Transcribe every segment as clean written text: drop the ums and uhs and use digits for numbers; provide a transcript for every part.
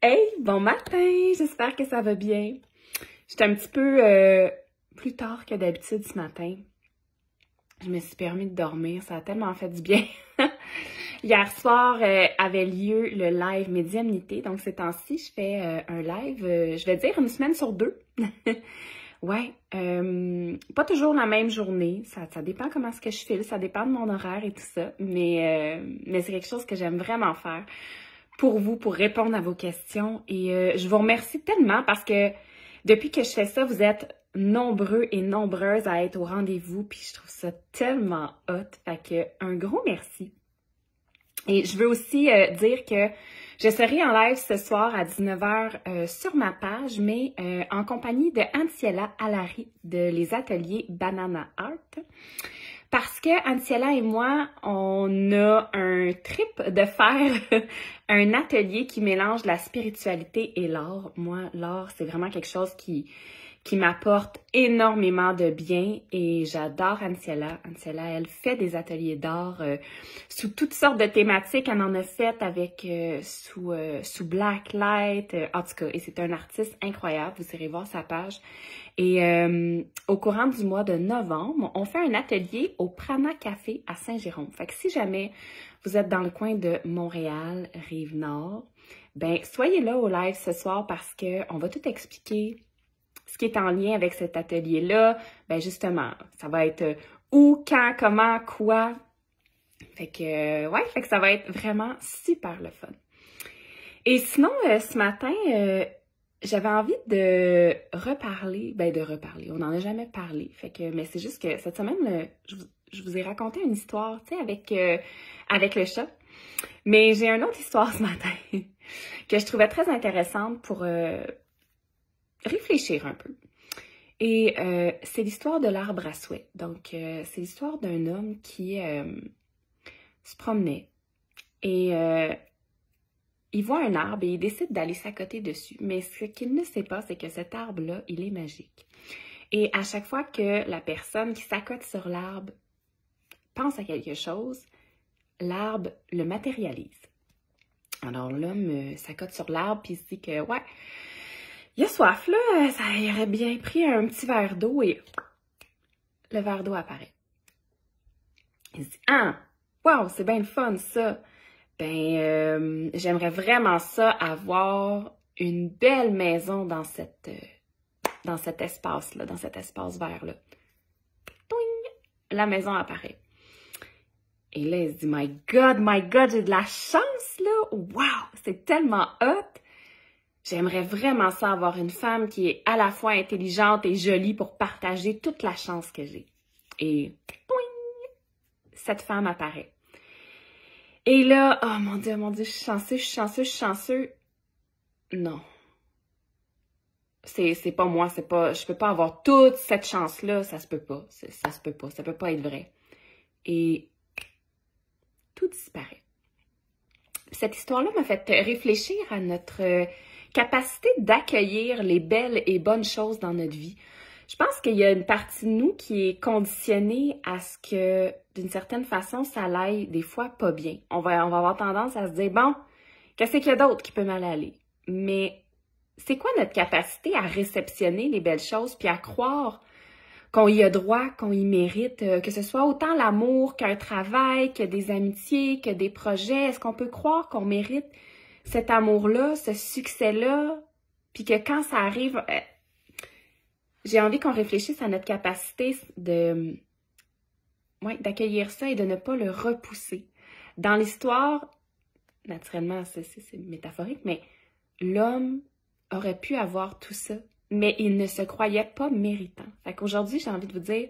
Hey, bon matin! J'espère que ça va bien. J'étais un petit peu plus tard que d'habitude ce matin. Je me suis permis de dormir, ça a tellement fait du bien. Hier soir avait lieu le live médiumnité, donc ces temps-ci, je fais un live, je vais dire une semaine sur deux. Ouais, pas toujours la même journée, ça dépend comment est-ce que je file, ça dépend de mon horaire et tout ça, mais c'est quelque chose que j'aime vraiment faire pour vous, pour répondre à vos questions. Et je vous remercie tellement parce que depuis que je fais ça, vous êtes nombreux et nombreuses à être au rendez-vous, puis je trouve ça tellement hot. Fait que un gros merci. Et je veux aussi dire que je serai en live ce soir à 19h sur ma page, mais en compagnie de Anciella Alary de les ateliers Banana Art. Parce que Anciella et moi, on a un trip de faire un atelier qui mélange la spiritualité et l'art. Moi, l'art, c'est vraiment quelque chose qui m'apporte énormément de bien et j'adore Anciella. Anciella, elle fait des ateliers d'art sous toutes sortes de thématiques. Elle en a fait avec sous Black Light, en tout cas. Et c'est un artiste incroyable. Vous irez voir sa page. Et au courant du mois de novembre, on fait un atelier au Prana Café à Saint-Jérôme. Fait que si jamais vous êtes dans le coin de Montréal, Rive-Nord, ben soyez là au live ce soir parce que on va tout expliquer. Ce qui est en lien avec cet atelier-là, ben justement, ça va être où, quand, comment, quoi. Fait que, ouais, fait que ça va être vraiment super le fun. Et sinon, ce matin, j'avais envie de reparler, on n'en a jamais parlé. Fait que, mais c'est juste que cette semaine, je vous ai raconté une histoire, tu sais, avec le chat. Mais j'ai une autre histoire ce matin que je trouvais très intéressante pour réfléchir un peu. Et c'est l'histoire de l'arbre à souhait. Donc, c'est l'histoire d'un homme qui se promenait et il voit un arbre et il décide d'aller s'accoter dessus. Mais ce qu'il ne sait pas, c'est que cet arbre-là, il est magique. Et à chaque fois que la personne qui s'accote sur l'arbre pense à quelque chose, l'arbre le matérialise. Alors l'homme s'accote sur l'arbre puis il se dit que, ouais, il a soif, là, ça aurait bien pris un petit verre d'eau et le verre d'eau apparaît. Il se dit, ah, wow, c'est bien le fun, ça. Ben, j'aimerais vraiment ça, avoir une belle maison dans cet espace-là, dans cet espace vert-là. Toing! La maison apparaît. Et là, il se dit, my God, j'ai de la chance, là. Wow, c'est tellement hot. J'aimerais vraiment ça avoir une femme qui est à la fois intelligente et jolie pour partager toute la chance que j'ai. Et toing, cette femme apparaît. Et là, oh mon Dieu, je suis chanceux. Non. C'est pas moi, je peux pas avoir toute cette chance-là, ça se peut pas. Ça peut pas être vrai. Et tout disparaît. Cette histoire-là m'a fait réfléchir à notre capacité d'accueillir les belles et bonnes choses dans notre vie. Je pense qu'il y a une partie de nous qui est conditionnée à ce que, d'une certaine façon, ça aille des fois pas bien. On va avoir tendance à se dire, bon, qu'est-ce qu'il y a d'autre qui peut mal aller? Mais c'est quoi notre capacité à réceptionner les belles choses puis à croire qu'on y a droit, qu'on y mérite, que ce soit autant l'amour qu'un travail, que des amitiés, que des projets? Est-ce qu'on peut croire qu'on mérite cet amour-là, ce succès-là, puis que quand ça arrive, j'ai envie qu'on réfléchisse à notre capacité d'accueillir ça et de ne pas le repousser. Dans l'histoire, naturellement, c'est métaphorique, mais l'homme aurait pu avoir tout ça, mais il ne se croyait pas méritant. Fait qu'aujourd'hui, j'ai envie de vous dire,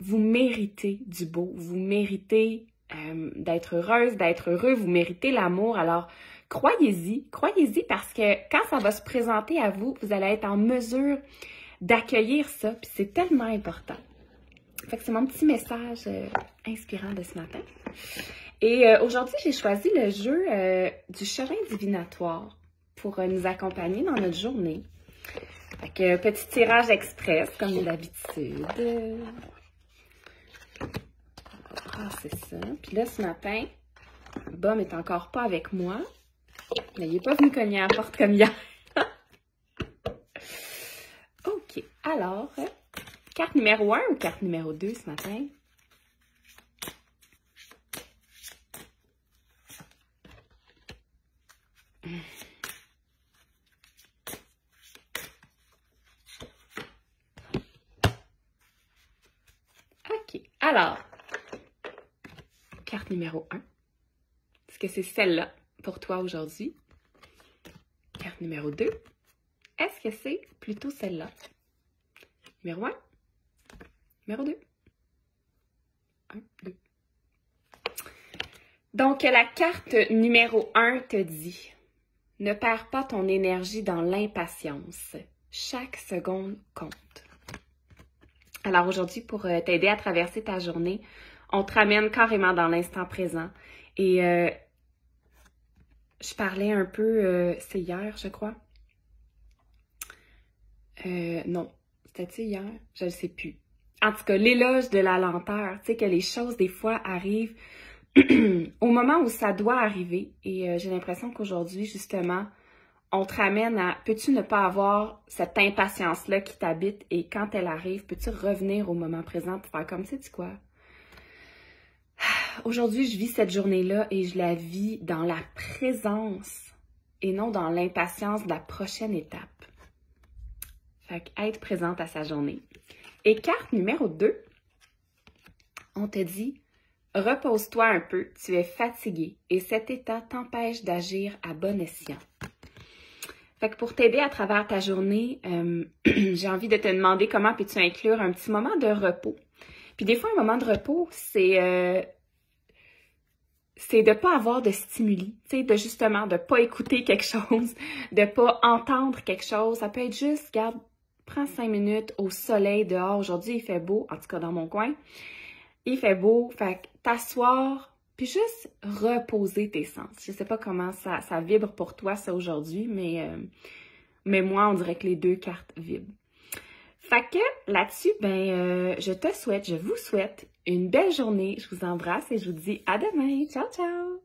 vous méritez du beau, vous méritez d'être heureuse, d'être heureux, vous méritez l'amour. Alors, croyez-y parce que quand ça va se présenter à vous, vous allez être en mesure d'accueillir ça, puis c'est tellement important. Fait que c'est mon petit message inspirant de ce matin. Et aujourd'hui, j'ai choisi le jeu du chemin divinatoire pour nous accompagner dans notre journée. Fait que petit tirage express, comme d'habitude. Ah, c'est ça. Puis là, ce matin, Bum est encore pas avec moi. Mais il n'est pas venu cogner à la porte comme hier. OK. Alors, carte numéro 1 ou carte numéro 2 ce matin? OK. Alors, carte numéro 1. Est-ce que c'est celle-là pour toi aujourd'hui? Carte numéro 2. Est-ce que c'est plutôt celle-là? Numéro 1. Numéro 2. 1, 2. Donc, la carte numéro 1 te dit « Ne perds pas ton énergie dans l'impatience. Chaque seconde compte. » Alors aujourd'hui, pour t'aider à traverser ta journée, on te ramène carrément dans l'instant présent. Et je parlais un peu, c'est hier, je crois. Non, c'était-tu hier? Je ne sais plus. En tout cas, l'éloge de la lenteur, tu sais, que les choses, des fois, arrivent au moment où ça doit arriver. Et j'ai l'impression qu'aujourd'hui, justement, on te ramène à, peux-tu ne pas avoir cette impatience-là qui t'habite et quand elle arrive, peux-tu revenir au moment présent pour faire comme, sais-tu quoi? Aujourd'hui, je vis cette journée-là et je la vis dans la présence et non dans l'impatience de la prochaine étape. Fait qu'être présente à sa journée. Et carte numéro 2, on te dit « Repose-toi un peu, tu es fatigué et cet état t'empêche d'agir à bon escient. » Fait que pour t'aider à travers ta journée, j'ai envie de te demander comment peux-tu inclure un petit moment de repos. Puis des fois, un moment de repos, c'est de ne pas avoir de stimuli, tu sais, de justement, de ne pas écouter quelque chose, de ne pas entendre quelque chose. Ça peut être juste, regarde, prends 5 minutes au soleil dehors. Aujourd'hui, il fait beau, en tout cas dans mon coin. Il fait beau, fait que t'asseoir, puis juste reposer tes sens. Je sais pas comment ça vibre pour toi, ça, aujourd'hui, mais moi, on dirait que les deux cartes vibrent. Fait que là-dessus, je vous souhaite une belle journée. Je vous embrasse et je vous dis à demain. Ciao, ciao!